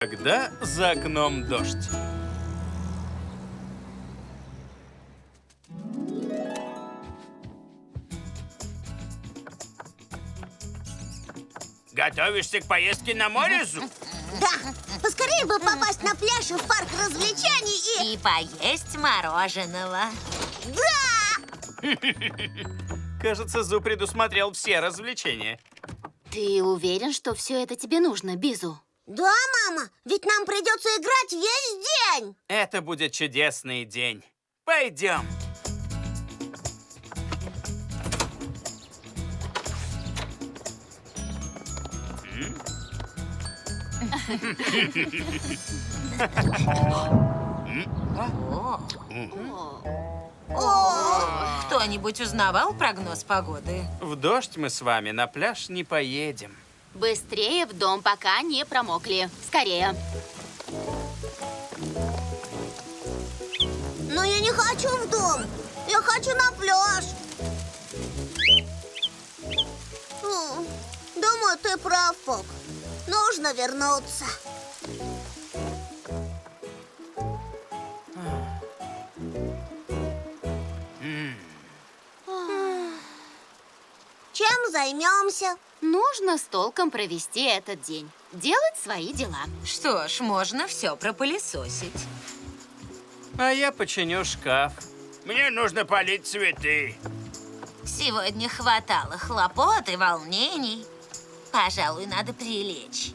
Когда за окном дождь. Готовишься к поездке на море, Зу? Да, поскорее бы попасть на пляж и в парк развлечений И поесть мороженого. Да! Кажется, Зу предусмотрел все развлечения. Ты уверен, что все это тебе нужно, Бизу? Да, мама, ведь нам придется играть весь день. Это будет чудесный день. Пойдем. Кто-нибудь узнавал прогноз погоды? В дождь мы с вами на пляж не поедем. Быстрее в дом, пока не промокли. Скорее. Но я не хочу в дом. Я хочу на пляж. Думаю, ты прав, Пок. Нужно вернуться. Чем займемся? Нужно с толком провести этот день. Делать свои дела. Что ж, можно все пропылесосить. А я починю шкаф. Мне нужно полить цветы. Сегодня хватало хлопот и волнений. Пожалуй, надо прилечь.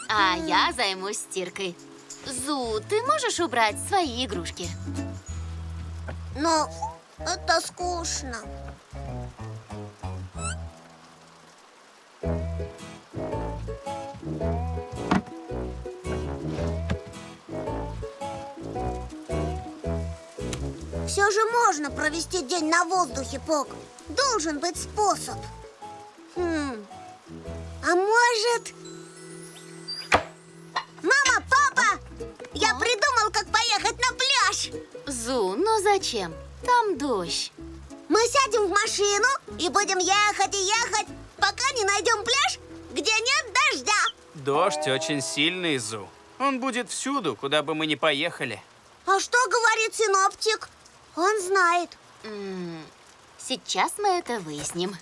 А я займусь стиркой. Зу, ты можешь убрать свои игрушки? Но это скучно. Все же можно провести день на воздухе, Пок. Должен быть способ. А может... Мама, папа! Я придумал, как поехать на пляж. Зу, ну зачем? Там дождь. Мы сядем в машину и будем ехать и ехать, пока не найдем пляж, где нет дождя. Дождь очень сильный, Зу. Он будет всюду, куда бы мы ни поехали. А что говорит синоптик? Он знает. Сейчас мы это выясним.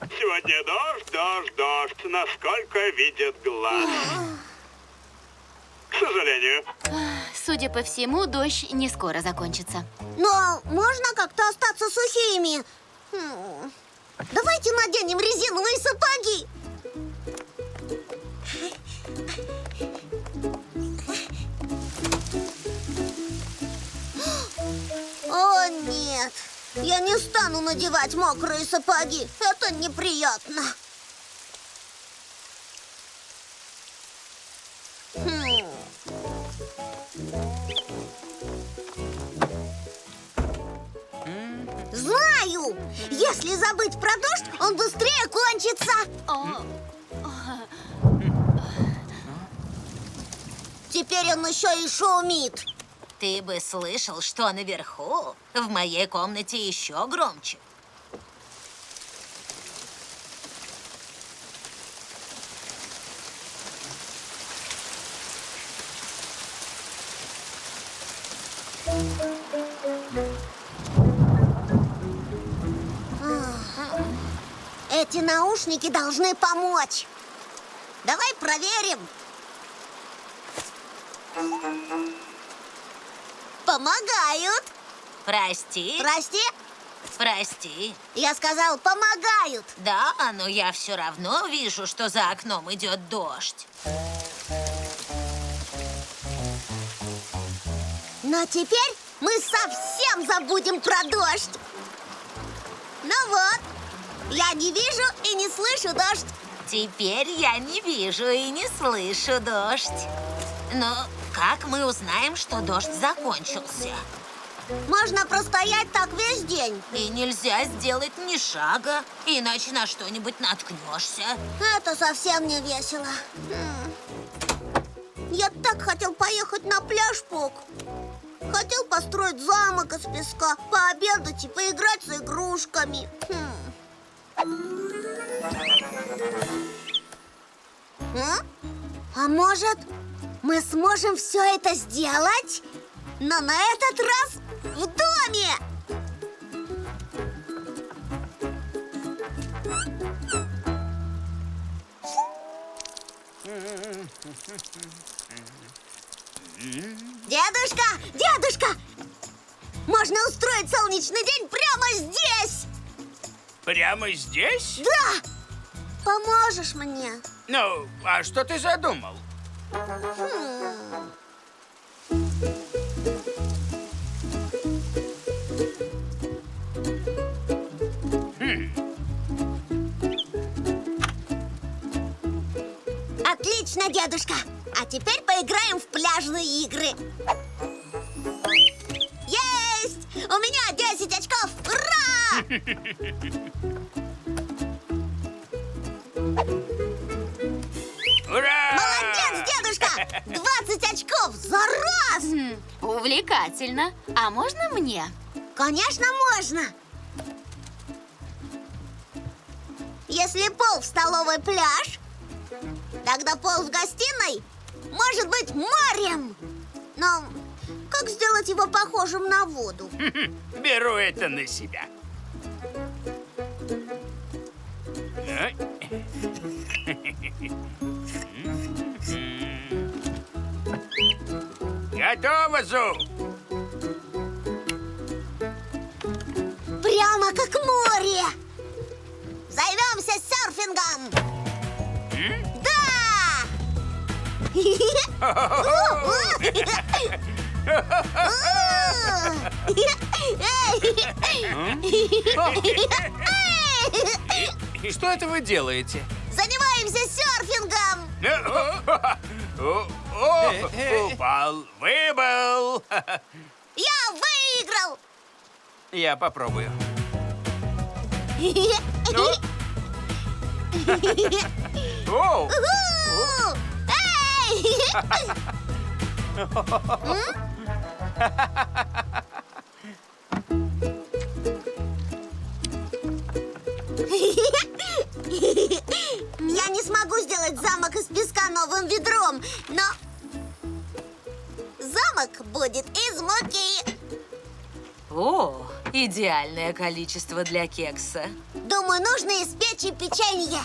Сегодня дождь, насколько видит глаз. К сожалению. Судя по всему, дождь не скоро закончится. Но можно как-то остаться сухими. Давайте наденем резиновые сапоги. О, нет. Я не стану надевать мокрые сапоги. Это неприятно. Знаю! Если забыть про дождь, он быстрее кончится. Теперь он еще и шумит. Ты бы слышал, что наверху. В моей комнате еще громче. Эти наушники должны помочь. Давай проверим. Помогают. Прости, Прости, прости. я сказал, помогают. Да, но я все равно вижу, что за окном идет дождь. Но теперь мы совсем забудем про дождь. Ну вот, я не вижу и не слышу дождь. Теперь я не вижу и не слышу дождь. Но как мы узнаем, что дождь закончился? Можно простоять так весь день. И нельзя сделать ни шага, иначе на что-нибудь наткнешься. Это совсем не весело. Я так хотел поехать на пляж, Пок. Хотел построить замок из песка, пообедать и поиграть с игрушками. А может, мы сможем все это сделать, но на этот раз в доме? Дедушка, дедушка! Можно устроить солнечный день прямо здесь! Прямо здесь? Да! Поможешь мне? Ну, а что ты задумал? Отлично, дедушка! А теперь поиграем в пляжные игры. Есть! У меня 10 очков! Ура! Ура! Молодец, дедушка! 20 очков за раз! Увлекательно. А можно мне? Конечно, можно! Если пол в столовой пляж, тогда пол в гостиной может быть морем. Но как сделать его похожим на воду? Беру это на себя. Готово, Зу! Прямо как море! Займемся серфингом! Да! Что это вы делаете? Занимаемся серфингом! Упал, выбыл. Я выиграл! Я попробую. Оу! Уху! Эй! Я не смогу сделать замок из песка новым ведром, но замок будет из муки. О, идеальное количество для кекса. Думаю, нужно испечь и печенье.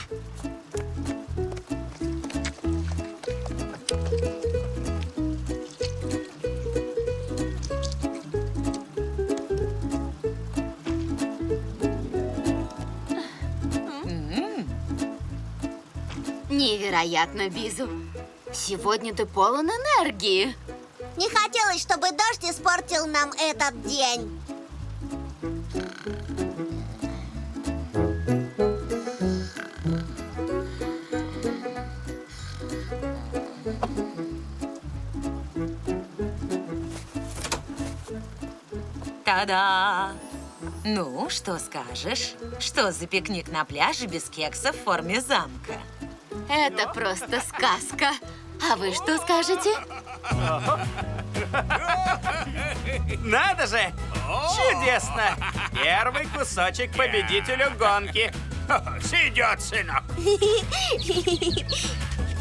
Невероятно, Бизу. Сегодня ты полон энергии. Не хотелось, чтобы дождь испортил нам этот день. Та-да! Ну, что скажешь? Что за пикник на пляже без кекса в форме замка? Это просто сказка. А вы что скажете? Надо же! Чудесно! Первый кусочек победителю гонки. Сойдет, сынок.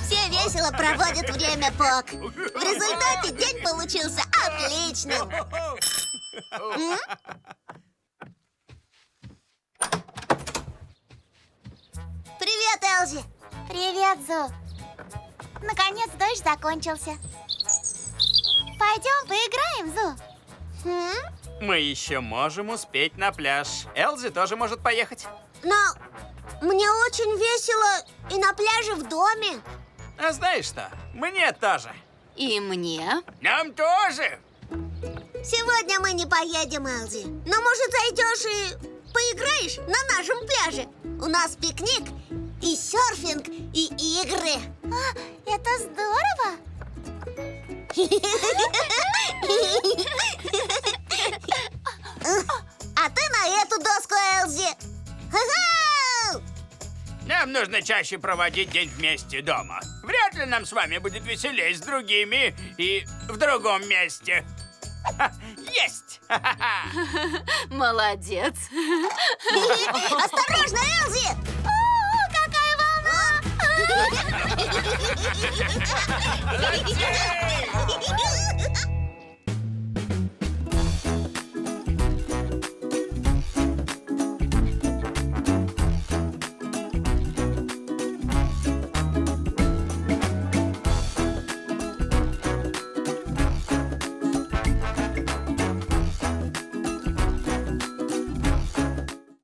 Все весело проводят время, Пок. В результате день получился отличным. Привет, Элзи. Привет, Зу. Наконец дождь закончился. Пойдем поиграем, Зу. Мы еще можем успеть на пляж. Элзи тоже может поехать. Но мне очень весело и на пляже в доме. А знаешь что? Мне тоже. И мне? Нам тоже. Сегодня мы не поедем, Элзи. Но, может, зайдешь и поиграешь на нашем пляже? У нас пикник и серфинг, и игры. Это здорово. А ты на эту доску, Элзи. Ха-ха! Нам нужно чаще проводить день вместе дома. Вряд ли нам с вами будет веселее с другими и в другом месте. Есть! Молодец. Осторожно, Элзи! Какая волна! Алексей!